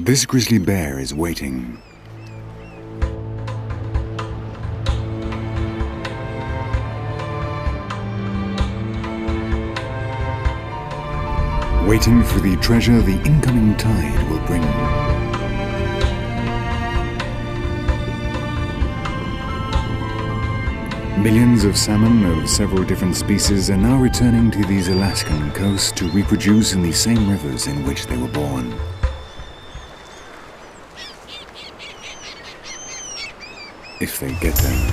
This grizzly bear is waiting. Waiting for the treasure the incoming tide will bring. Millions of salmon of several different species are now returning to these Alaskan coasts to reproduce in the same rivers in which they were born. If they get there.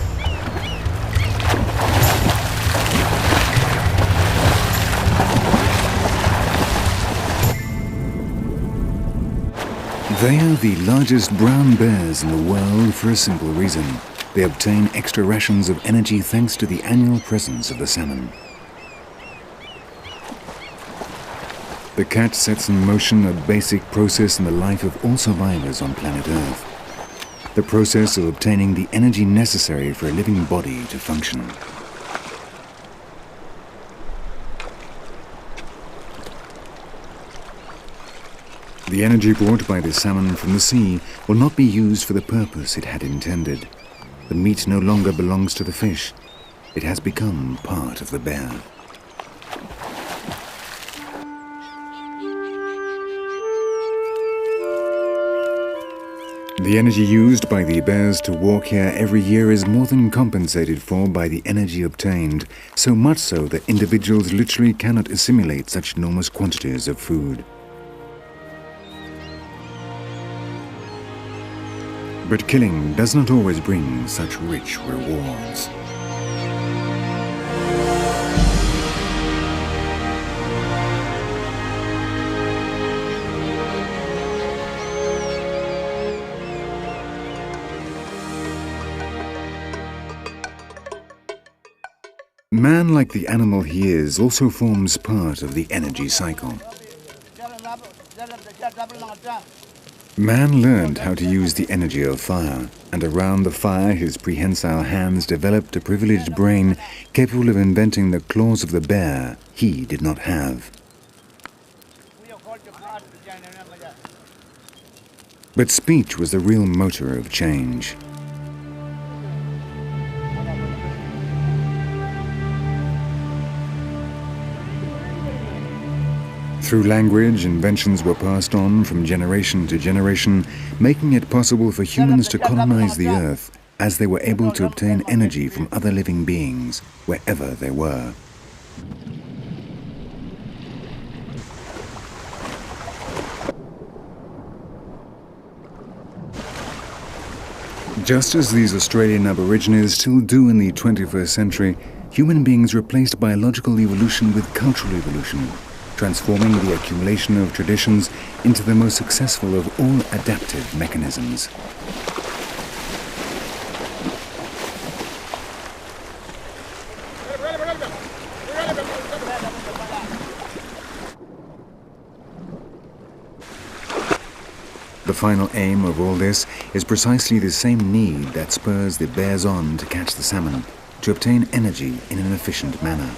They are the largest brown bears in the world for a simple reason. They obtain extra rations of energy thanks to the annual presence of the salmon. The cat sets in motion a basic process in the life of all survivors on planet Earth. The process of obtaining the energy necessary for a living body to function. The energy brought by the salmon from the sea will not be used for the purpose it had intended. The meat no longer belongs to the fish. It has become part of the bear. The energy used by the bears to walk here every year is more than compensated for by the energy obtained, so much so that individuals literally cannot assimilate such enormous quantities of food. But killing does not always bring such rich rewards. Man, like the animal he is, also forms part of the energy cycle. Man learned how to use the energy of fire, and around the fire his prehensile hands developed a privileged brain capable of inventing the claws of the bear he did not have. But speech was the real motor of change. Through language, inventions were passed on from generation to generation, making it possible for humans to colonize the earth as they were able to obtain energy from other living beings, wherever they were. Just as these Australian Aborigines still do in the 21st century, human beings replaced biological evolution with cultural evolution, transforming the accumulation of traditions into the most successful of all adaptive mechanisms. The final aim of all this is precisely the same need that spurs the bears on to catch the salmon, to obtain energy in an efficient manner.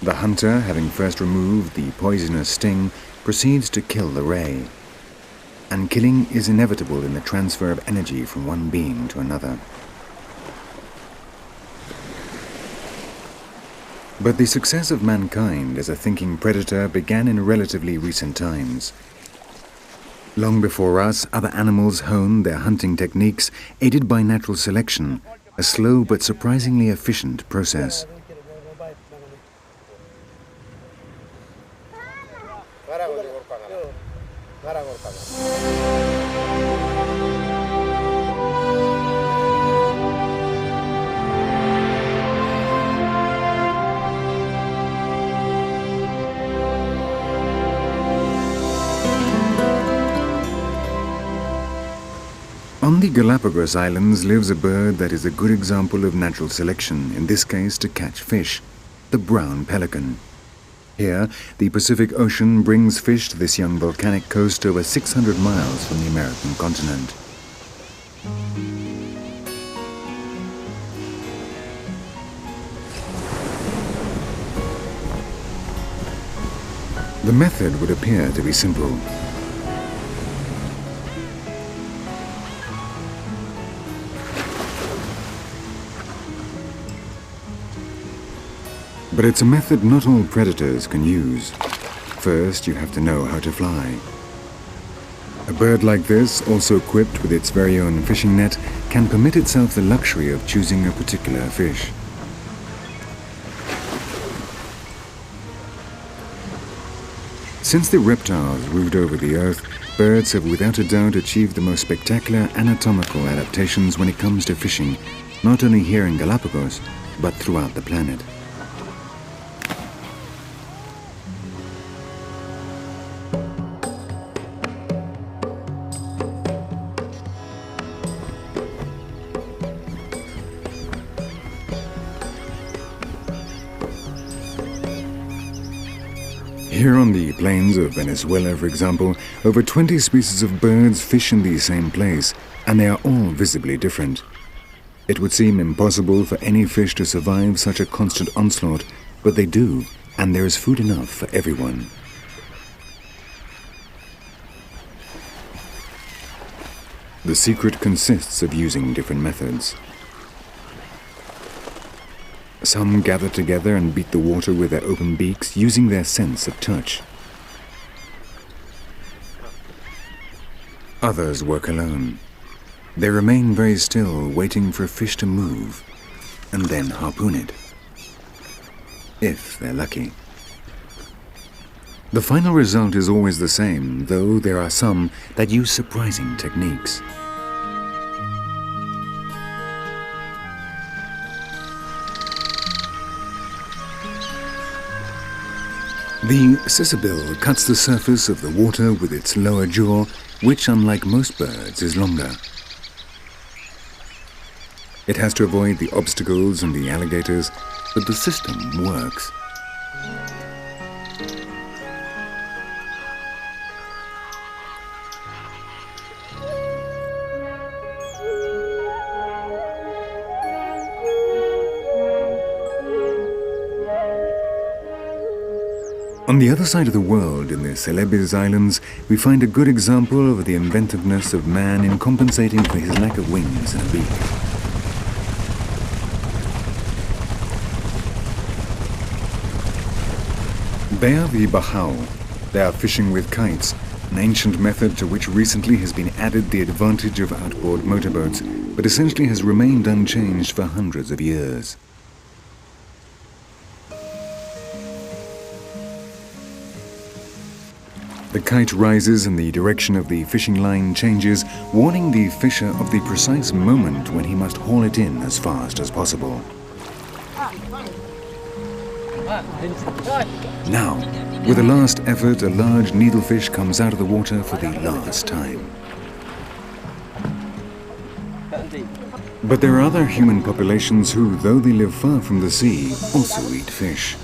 The hunter, having first removed the poisonous sting, proceeds to kill the prey. And killing is inevitable in the transfer of energy from one being to another. But the success of mankind as a thinking predator began in relatively recent times. Long before us, other animals honed their hunting techniques, aided by natural selection, a slow but surprisingly efficient process. On the Galapagos Islands lives a bird that is a good example of natural selection, in this case to catch fish, the brown pelican. Here, the Pacific Ocean brings fish to this young volcanic coast over 600 miles from the American continent. The method would appear to be simple. But it's a method not all predators can use. First, you have to know how to fly. A bird like this, also equipped with its very own fishing net, can permit itself the luxury of choosing a particular fish. Since the reptiles ruled over the earth, birds have without a doubt achieved the most spectacular anatomical adaptations when it comes to fishing, not only here in Galapagos, but throughout the planet. Here on the plains of Venezuela, for example, over 20 species of birds fish in the same place, and they are all visibly different. It would seem impossible for any fish to survive such a constant onslaught, but they do, and there is food enough for everyone. The secret consists of using different methods. Some gather together and beat the water with their open beaks, using their sense of touch. Others work alone. They remain very still, waiting for a fish to move, and then harpoon it, if they're lucky. The final result is always the same, though there are some that use surprising techniques. The cicabill cuts the surface of the water with its lower jaw, which, unlike most birds, is longer. It has to avoid the obstacles and the alligators, but the system works. On the other side of the world, in the Celebes Islands, we find a good example of the inventiveness of man in compensating for his lack of wings and a beak. They are the bahau. They are fishing with kites, an ancient method to which recently has been added the advantage of outboard motorboats, but essentially has remained unchanged for hundreds of years. The kite rises and the direction of the fishing line changes, warning the fisher of the precise moment when he must haul it in as fast as possible. Now, with a last effort, a large needlefish comes out of the water for the last time. But there are other human populations who, though they live far from the sea, also eat fish.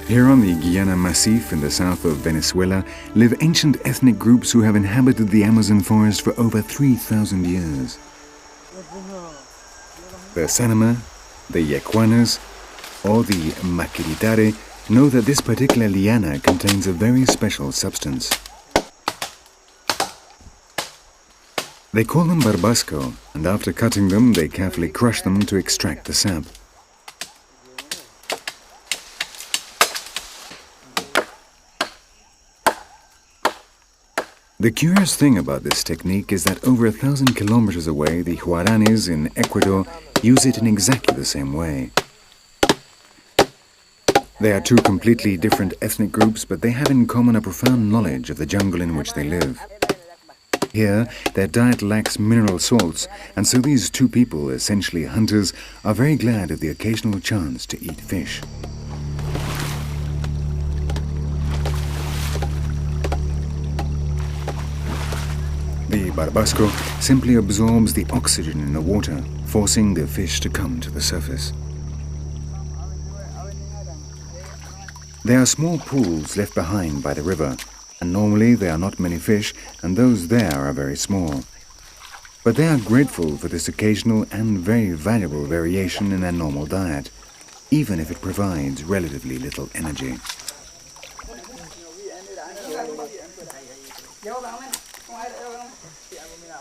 Here on the Guiana Massif in the south of Venezuela live ancient ethnic groups who have inhabited the Amazon forest for over 3,000 years. The Sanama, the Yaquanas, or the Maquiritare know that this particular liana contains a very special substance. They call them barbasco, and after cutting them, they carefully crush them to extract the sap. The curious thing about this technique is that over 1,000 kilometers away, the Guaranis in Ecuador use it in exactly the same way. They are two completely different ethnic groups, but they have in common a profound knowledge of the jungle in which they live. Here, their diet lacks mineral salts, and so these two people, essentially hunters, are very glad of the occasional chance to eat fish. The barbasco simply absorbs the oxygen in the water, forcing the fish to come to the surface. There are small pools left behind by the river, and normally there are not many fish, and those there are very small. But they are grateful for this occasional and very valuable variation in their normal diet, even if it provides relatively little energy.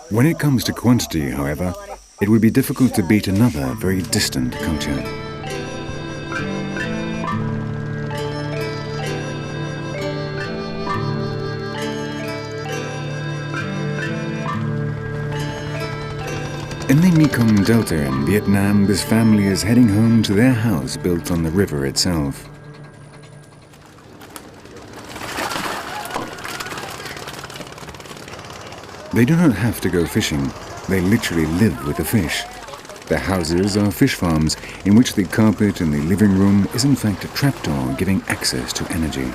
When it comes to quantity, however, it would be difficult to beat another very distant culture. In the Mekong Delta in Vietnam, this family is heading home to their house built on the river itself. They do not have to go fishing. They literally live with the fish. Their houses are fish farms in which the carpet in the living room is in fact a trapdoor giving access to energy.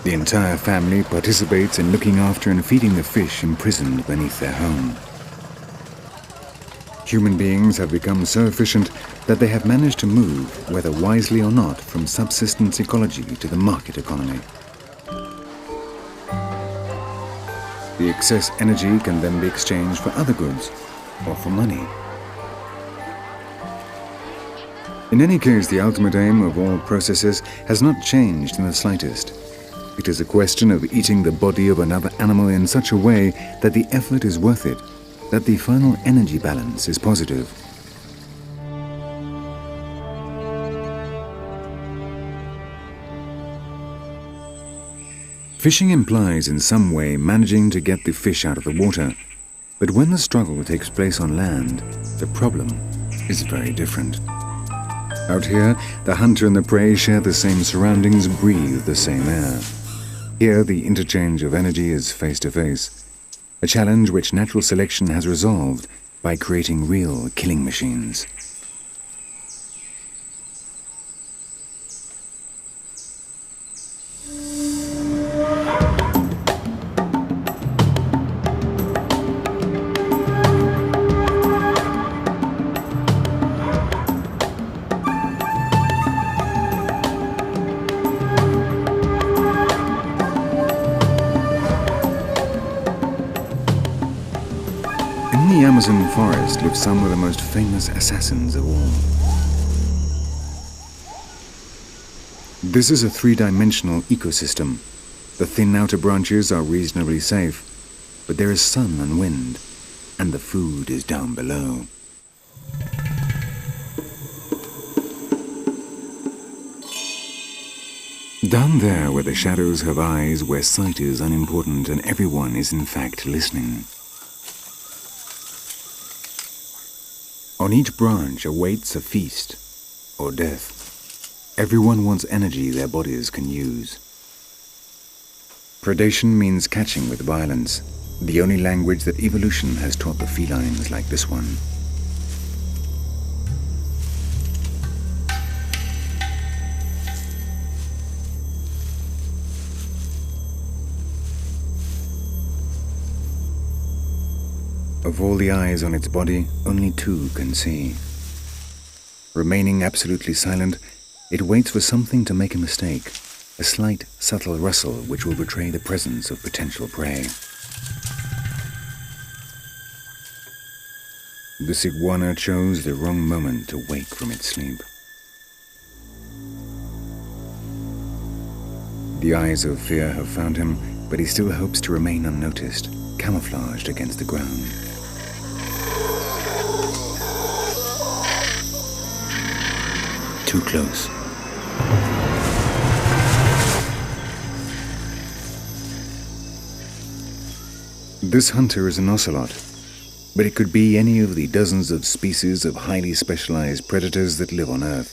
The entire family participates in looking after and feeding the fish imprisoned beneath their home. Human beings have become so efficient that they have managed to move, whether wisely or not, from subsistence ecology to the market economy. The excess energy can then be exchanged for other goods or for money. In any case, the ultimate aim of all processes has not changed in the slightest. It is a question of eating the body of another animal in such a way that the effort is worth it, that the final energy balance is positive. Fishing implies in some way managing to get the fish out of the water, but when the struggle takes place on land, the problem is very different. Out here, the hunter and the prey share the same surroundings, breathe the same air. Here, the interchange of energy is face-to-face, a challenge which natural selection has resolved by creating real killing machines. In the Amazon forest live some of the most famous assassins of all. This is a three-dimensional ecosystem. The thin outer branches are reasonably safe, but there is sun and wind, and the food is down below. Down there where the shadows have eyes, where sight is unimportant and everyone is in fact listening. On each branch awaits a feast or death. Everyone wants energy their bodies can use. Predation means catching with violence, the only language that evolution has taught the felines like this one. Of all the eyes on its body, only two can see. Remaining absolutely silent, it waits for something to make a mistake, a slight, subtle rustle which will betray the presence of potential prey. This iguana chose the wrong moment to wake from its sleep. The eyes of fear have found him, but he still hopes to remain unnoticed, camouflaged against the ground. Too close. This hunter is an ocelot, but it could be any of the dozens of species of highly specialized predators that live on Earth.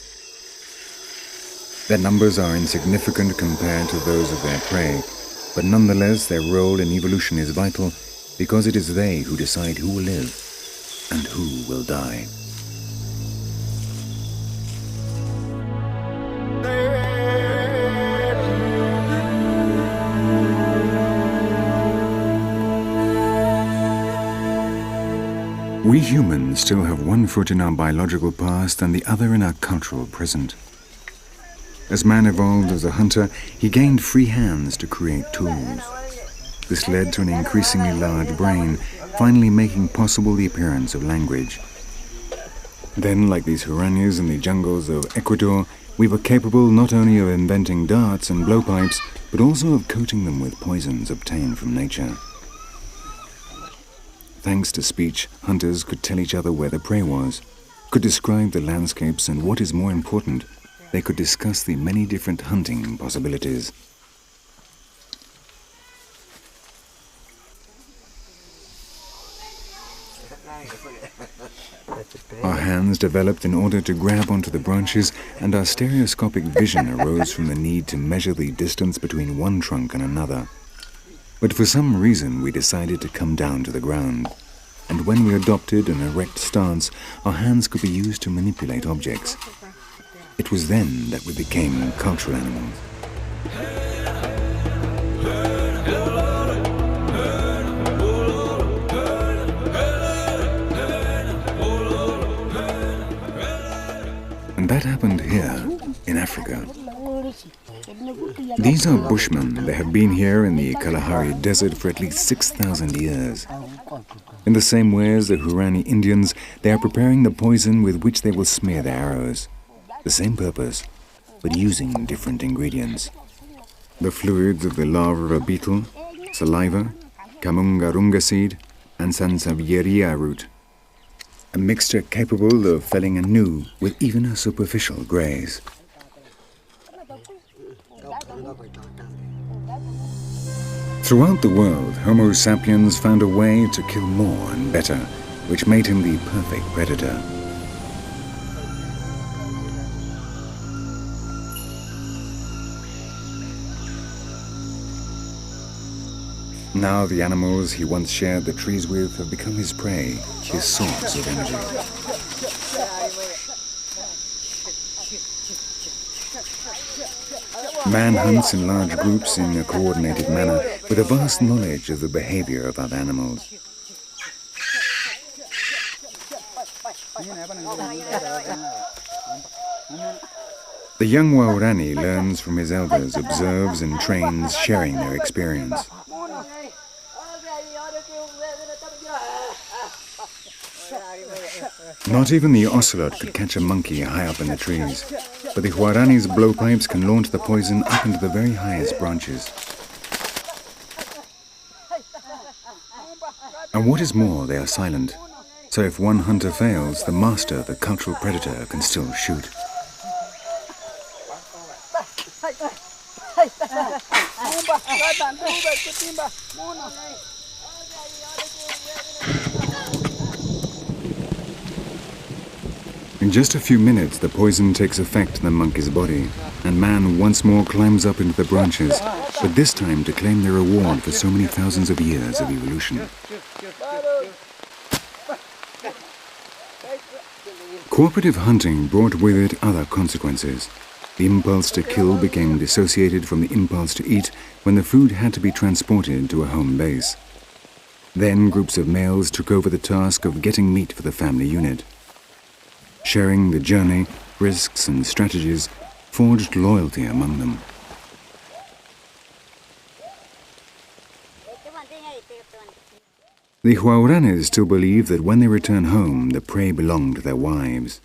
Their numbers are insignificant compared to those of their prey, but nonetheless their role in evolution is vital because it is they who decide who will live and who will die. We humans still have one foot in our biological past and the other in our cultural present. As man evolved as a hunter, he gained free hands to create tools. This led to an increasingly large brain, finally making possible the appearance of language. Then, like these Huranis in the jungles of Ecuador, we were capable not only of inventing darts and blowpipes, but also of coating them with poisons obtained from nature. Thanks to speech, hunters could tell each other where the prey was, could describe the landscapes, and what is more important, they could discuss the many different hunting possibilities. Our hands developed in order to grab onto the branches, and our stereoscopic vision arose from the need to measure the distance between one trunk and another. But for some reason we decided to come down to the ground, and when we adopted an erect stance, our hands could be used to manipulate objects. It was then that we became cultural animals. And that happened here, in Africa. These are Bushmen. They have been here in the Kalahari Desert for at least 6,000 years. In the same way as the Hurani Indians, they are preparing the poison with which they will smear their arrows. The same purpose, but using different ingredients. The fluids of the larva of a beetle, saliva, kamungarunga seed, and sansevieria root. A mixture capable of felling a gnu with even a superficial graze. Throughout the world, Homo sapiens found a way to kill more and better, which made him the perfect predator. Now the animals he once shared the trees with have become his prey, his source of energy. Man hunts in large groups in a coordinated manner with a vast knowledge of the behavior of other animals. The young Waurani learns from his elders, observes and trains, sharing their experience. Not even the ocelot could catch a monkey high up in the trees, but the Huarani's blowpipes can launch the poison up into the very highest branches. And what is more, they are silent, so if one hunter fails, the master, the cultural predator, can still shoot. In just a few minutes, the poison takes effect in the monkey's body, and man once more climbs up into the branches, but this time to claim their reward for so many thousands of years of evolution. Cooperative hunting brought with it other consequences. The impulse to kill became dissociated from the impulse to eat when the food had to be transported to a home base. Then groups of males took over the task of getting meat for the family unit. Sharing the journey, risks and strategies forged loyalty among them. The Huauranes still believe that when they return home, the prey belonged to their wives.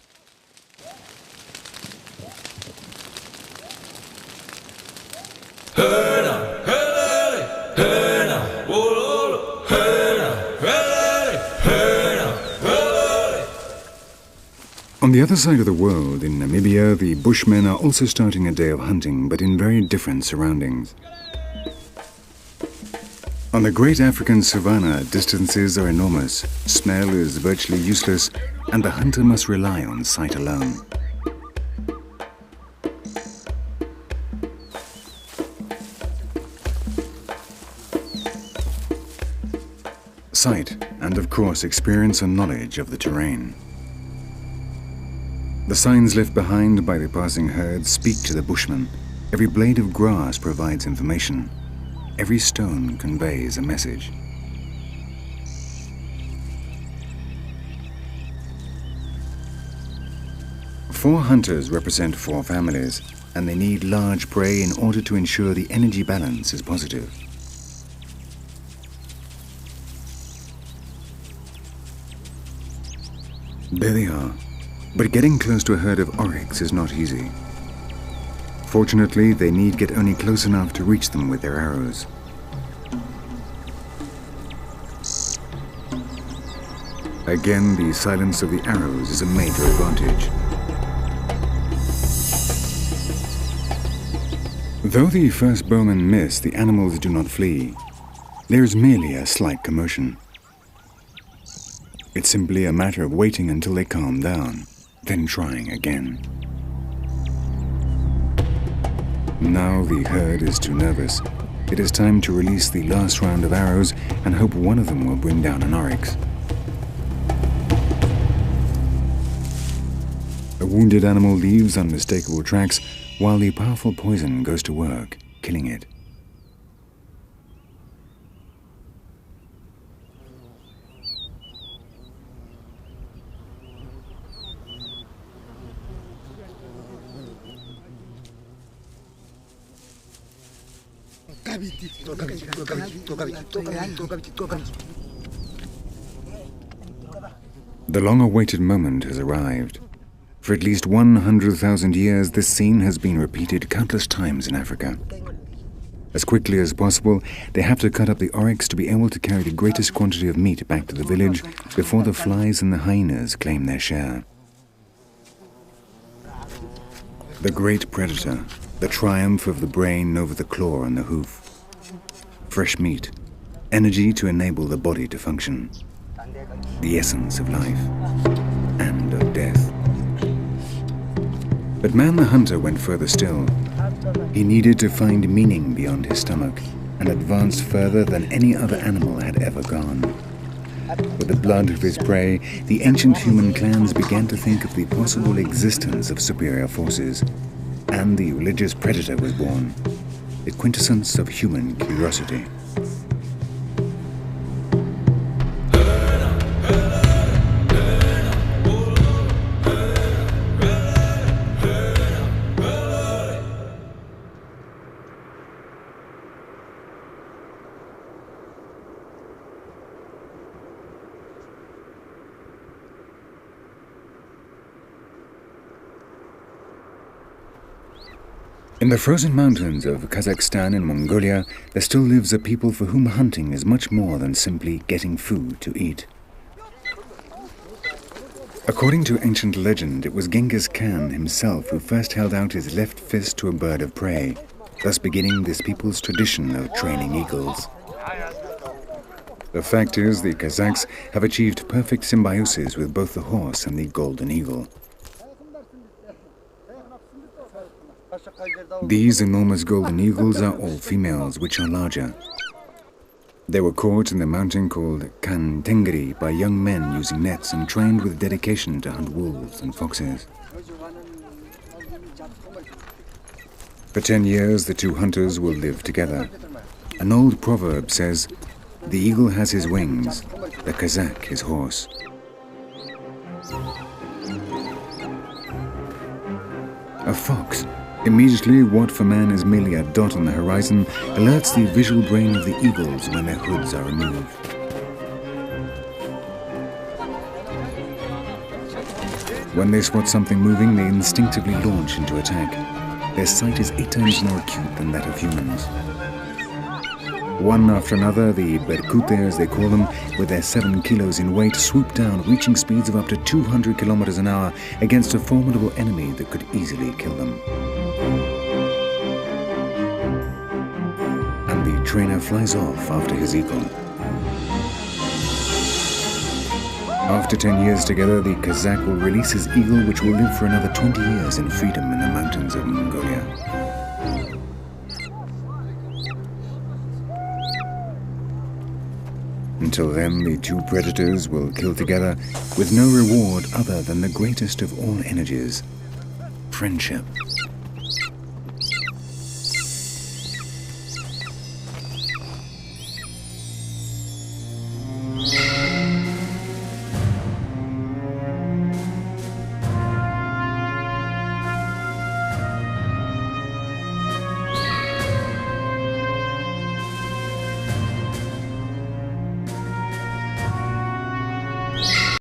On the other side of the world, in Namibia, the Bushmen are also starting a day of hunting, but in very different surroundings. On the great African savanna, distances are enormous, smell is virtually useless, and the hunter must rely on sight alone. Sight, and of course experience and knowledge of the terrain. The signs left behind by the passing herds speak to the Bushmen. Every blade of grass provides information. Every stone conveys a message. 4 hunters represent 4 families, and they need large prey in order to ensure the energy balance is positive. There they are, but getting close to a herd of oryx is not easy. Fortunately, they need get only close enough to reach them with their arrows. Again, the silence of the arrows is a major advantage. Though the first bowmen miss, the animals do not flee. There is merely a slight commotion. It's simply a matter of waiting until they calm down, then trying again. Now the herd is too nervous. It is time to release the last round of arrows and hope one of them will bring down an oryx. A wounded animal leaves unmistakable tracks while the powerful poison goes to work, killing it. The long-awaited moment has arrived. For at least 100,000 years, this scene has been repeated countless times in Africa. As quickly as possible, they have to cut up the oryx to be able to carry the greatest quantity of meat back to the village before the flies and the hyenas claim their share. The great predator, the triumph of the brain over the claw and the hoof. Fresh meat, energy to enable the body to function. The essence of life and of death. But man the hunter went further still. He needed to find meaning beyond his stomach and advanced further than any other animal had ever gone. With the blood of his prey, the ancient human clans began to think of the possible existence of superior forces, and the religious predator was born, the quintessence of human curiosity. In the frozen mountains of Kazakhstan and Mongolia, there still lives a people for whom hunting is much more than simply getting food to eat. According to ancient legend, it was Genghis Khan himself who first held out his left fist to a bird of prey, thus beginning this people's tradition of training eagles. The fact is, the Kazakhs have achieved perfect symbiosis with both the horse and the golden eagle. These enormous golden eagles are all females, which are larger. They were caught in the mountain called Kan Tengri by young men using nets and trained with dedication to hunt wolves and foxes. For 10 years, the two hunters will live together. An old proverb says, "The eagle has his wings, the Kazakh his horse." A fox, immediately what for man is merely a dot on the horizon, alerts the visual brain of the eagles when their hoods are removed. When they spot something moving, they instinctively launch into attack. Their sight is 8 times more acute than that of humans. One after another, the berkute, as they call them, with their 7 kilos in weight, swoop down, reaching speeds of up to 200 kilometers an hour against a formidable enemy that could easily kill them. And the trainer flies off after his eagle. After 10 years together, the Kazakh will release his eagle, which will live for another 20 years in freedom in the mountains of Mongolia. Until then, the two predators will kill together with no reward other than the greatest of all energies, friendship.